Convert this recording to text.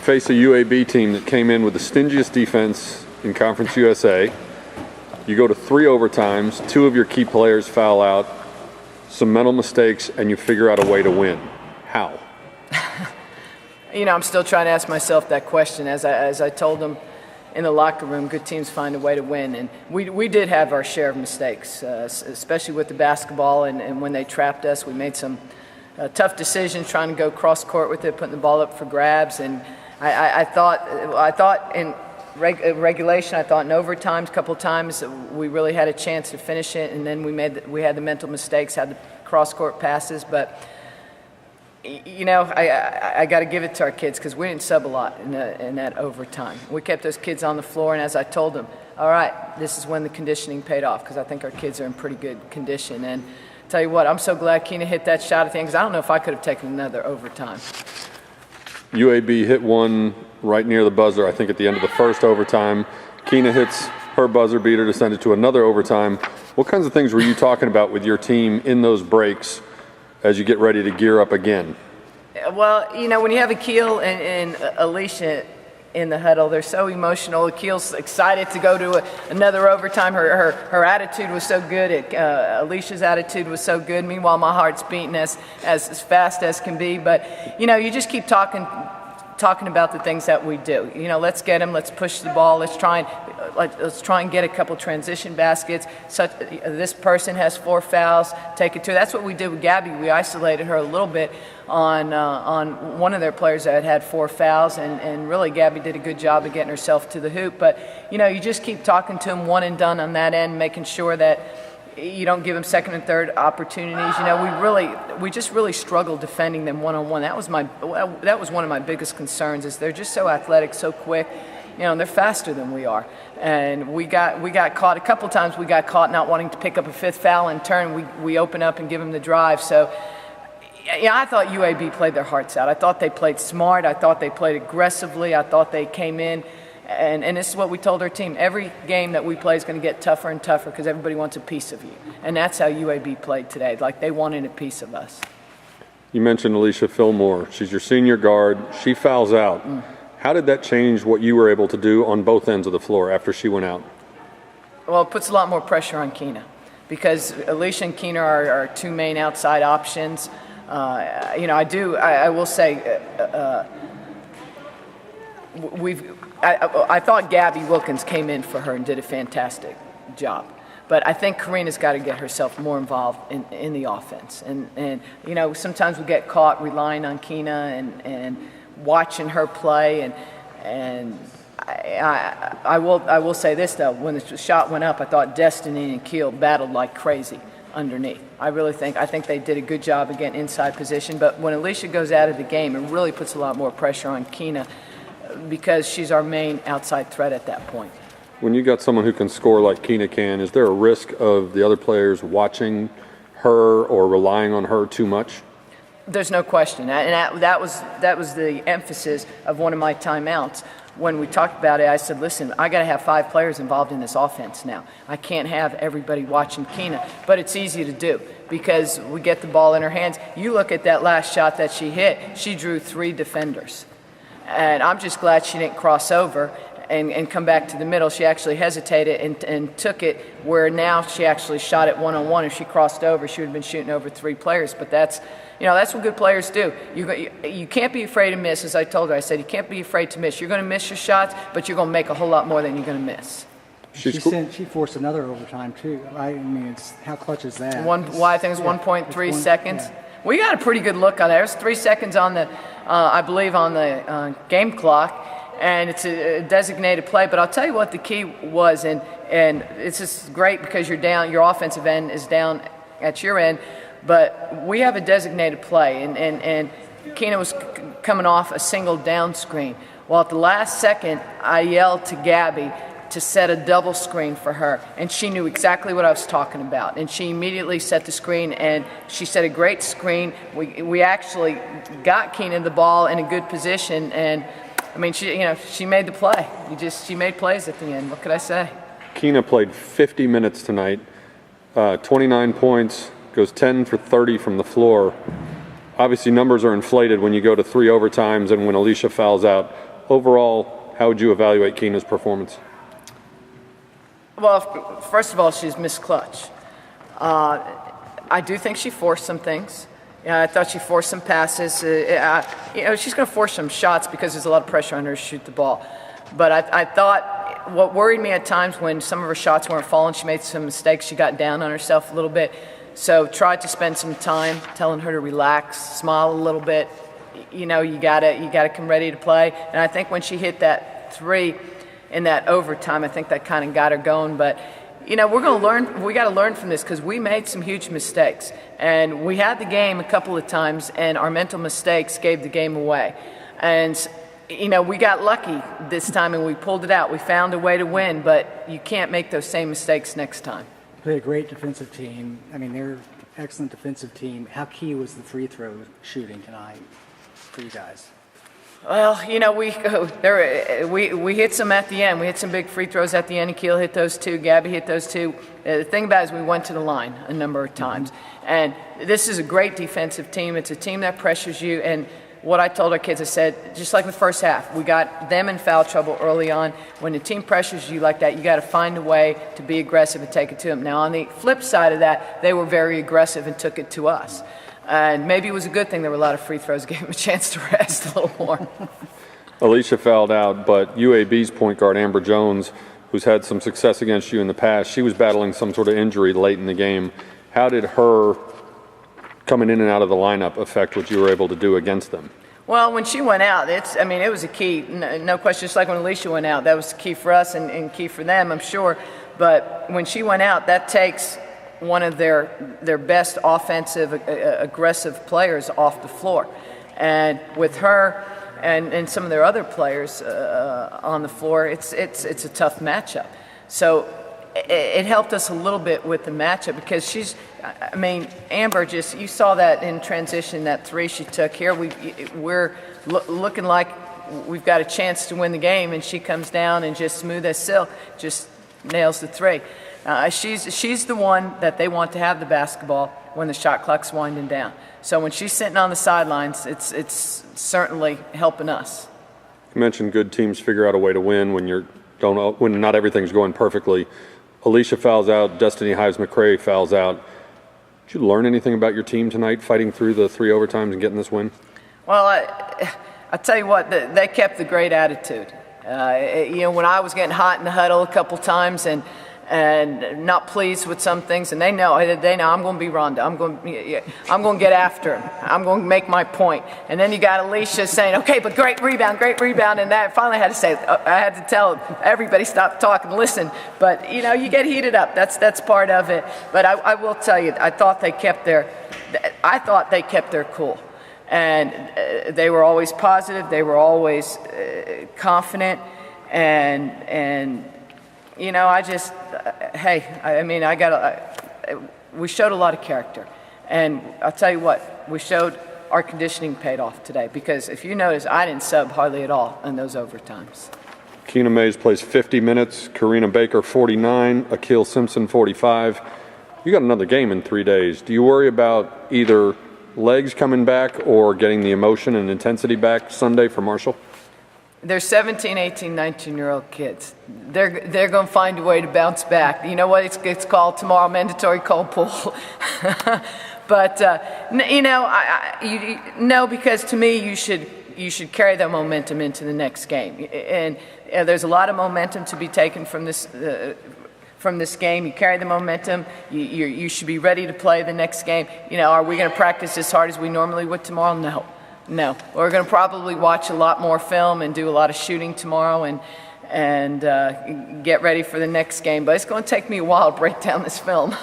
face a UAB team that came in with the stingiest defense in Conference USA. You go to 3 overtimes, 2 of your key players foul out, some mental mistakes, and you figure out a way to win. How? I'm still trying to ask myself that question. As I told them in the locker room, good teams find a way to win. And we did have our share of mistakes, especially with the basketball. And when they trapped us, we made some tough decisions trying to go cross court with it, putting the ball up for grabs. And I thought in regulation, I thought in overtimes, a couple of times, we really had a chance to finish it. And then we had the mental mistakes, had the cross court passes. But I got to give it to our kids because we didn't sub a lot in that overtime. We kept those kids on the floor, and as I told them, all right, this is when the conditioning paid off because I think our kids are in pretty good condition. And tell you what, I'm so glad Keena hit that shot at the end because I don't know if I could have taken another overtime. UAB hit one right near the buzzer, I think at the end of the first overtime. Keena hits her buzzer beater to send it to another overtime. What kinds of things were you talking about with your team in those breaks as you get ready to gear up again? Well, when you have Akil and Alicia in the huddle, they're so emotional. Akil's excited to go to another overtime. Her attitude was so good. Alicia's attitude was so good. Meanwhile, my heart's beating as fast as can be. But, you just keep talking about the things that we do. Let's get them. Let's push the ball. Let's try and get a couple transition baskets. This person has 4 fouls. Take it to. That's what we did with Gabby. We isolated her a little bit on one of their players that had 4 fouls, and really Gabby did a good job of getting herself to the hoop. But you just keep talking to them one and done on that end, making sure that you don't give them second and third opportunities. We just really struggled defending them one-on-one. That was one of my biggest concerns. Is they're just so athletic, so quick. They're faster than we are, and we got caught a couple times. We got caught not wanting to pick up a 5th foul in turn. We open up and give them the drive. So, I thought UAB played their hearts out. I thought they played smart. I thought they played aggressively. I thought they came in. And this is what we told our team. Every game that we play is going to get tougher and tougher because everybody wants a piece of you. And that's how UAB played today. Like they wanted a piece of us. You mentioned Alicia Fillmore. She's your senior guard. She fouls out. How did that change what you were able to do on both ends of the floor after she went out? Well, it puts a lot more pressure on Keena because Alicia and Keena are our 2 main outside options. I will say I thought Gabby Wilkins came in for her and did a fantastic job. But I think Karina's got to get herself more involved in the offense. And sometimes we get caught relying on Keena and watching her play. And I will say this, though. When the shot went up, I thought Destiny and Keel battled like crazy underneath. I think they did a good job of getting inside position. But when Alicia goes out of the game, it really puts a lot more pressure on Keena because she's our main outside threat at that point. When you got someone who can score like Keena can, is there a risk of the other players watching her or relying on her too much? There's no question. And that was the emphasis of one of my timeouts. When we talked about it, I said, listen, I got to have 5 players involved in this offense now. I can't have everybody watching Keena. But it's easy to do because we get the ball in her hands. You look at that last shot that she hit, she drew 3 defenders. And I'm just glad she didn't cross over and come back to the middle. She actually hesitated and took it where now she actually shot it one-on-one. If she crossed over, she would have been shooting over 3 players. But that's what good players do. You can't be afraid to miss. As I told her, I said, you can't be afraid to miss. You're going to miss your shots, but you're going to make a whole lot more than you're going to miss. She forced another overtime, too. I mean, how clutch is that? I think it was 1.3 seconds. Yeah. We got a pretty good look on it. There's 3 seconds on the, I believe, on the game clock, and it's a designated play. But I'll tell you what the key was, and it's just great because you're down, your offensive end is down at your end, but we have a designated play, and Keena was coming off a single down screen. Well, at the last second, I yelled to Gabby to set a double screen for her, and she knew exactly what I was talking about, and she immediately set the screen, and she set a great screen. We actually got Keena the ball in a good position, and I mean, she made the play. She made plays at the end. What could I say? Keena played 50 minutes tonight, 29 points, goes 10 for 30 from the floor. Obviously, numbers are inflated when you go to 3 overtimes and when Alicia fouls out. overall, how would you evaluate Keena's performance? Well, first of all, she's missed clutch. I do think she forced some things. I thought she forced some passes. She's going to force some shots because there's a lot of pressure on her to shoot the ball. But I thought what worried me at times when some of her shots weren't falling, she made some mistakes. She got down on herself a little bit. So tried to spend some time telling her to relax, smile a little bit. You gotta come ready to play. And I think when she hit that 3 in that overtime, I think that kind of got her going. But we're going to learn. We got to learn from this because we made some huge mistakes, and we had the game a couple of times, and our mental mistakes gave the game away. And we got lucky this time, and we pulled it out. We found a way to win, but you can't make those same mistakes next time. Play a great defensive team. I mean, they're an excellent defensive team. How key was the free throw shooting tonight for you guys? Well, we hit some at the end. We hit some big free throws at the end. Akil hit those 2. Gabby hit those 2. The thing about it is we went to the line a number of times. And this is a great defensive team. It's a team that pressures you. And what I told our kids, I said, just like the first half, we got them in foul trouble early on. When the team pressures you like that, you got to find a way to be aggressive and take it to them. Now, on the flip side of that, they were very aggressive and took it to us. And maybe it was a good thing there were a lot of free throws, gave them a chance to rest a little more. Alicia fouled out, but UAB's point guard, Amber Jones, who's had some success against you in the past, she was battling some sort of injury late in the game. How did her coming in and out of the lineup affect what you were able to do against them? Well, when she went out, it was a key, no question, just like when Alicia went out. That was key for us and key for them, I'm sure. But when she went out, that takes one of their best offensive, aggressive players off the floor. And with her and some of their other players on the floor, it's a tough matchup. So it helped us a little bit with the matchup because Amber you saw that in transition, that 3 she took here. We're looking like we've got a chance to win the game, and she comes down and just smooth as silk, just nails the 3. She's the one that they want to have the basketball when the shot clock's winding down. So when she's sitting on the sidelines, it's certainly helping us. You mentioned good teams figure out a way to win when not everything's going perfectly. Alicia fouls out, Destiny Hives-McCrae fouls out. Did you learn anything about your team tonight, fighting through the 3 overtimes and getting this win? Well, I tell you what, they kept the great attitude. When I was getting hot in the huddle a couple times and not pleased with some things, and they know I'm going to be Rhonda. I'm going to get after him. I'm going to make my point. And then you got Alicia saying, "Okay, but great rebound," and that finally I had to tell everybody stop talking, listen. But you get heated up. That's part of it. But I will tell you, I thought they kept their cool, and they were always positive. They were always confident, and. We showed a lot of character. And I'll tell you what, our conditioning paid off today because if you notice, I didn't sub hardly at all in those overtimes. Keena Mays plays 50 minutes, Karina Baker 49, Akil Simpson 45. You got another game in 3 days. Do you worry about either legs coming back or getting the emotion and intensity back Sunday for Marshall? They're 17, 18, 19-year-old kids. They're going to find a way to bounce back. You know what it's called tomorrow? Mandatory cold pool. But no, because to me you should carry that momentum into the next game. And there's a lot of momentum to be taken from this game. You carry the momentum. You should be ready to play the next game. Are we going to practice as hard as we normally would tomorrow? No, we're going to probably watch a lot more film and do a lot of shooting tomorrow and get ready for the next game. But it's going to take me a while to break down this film.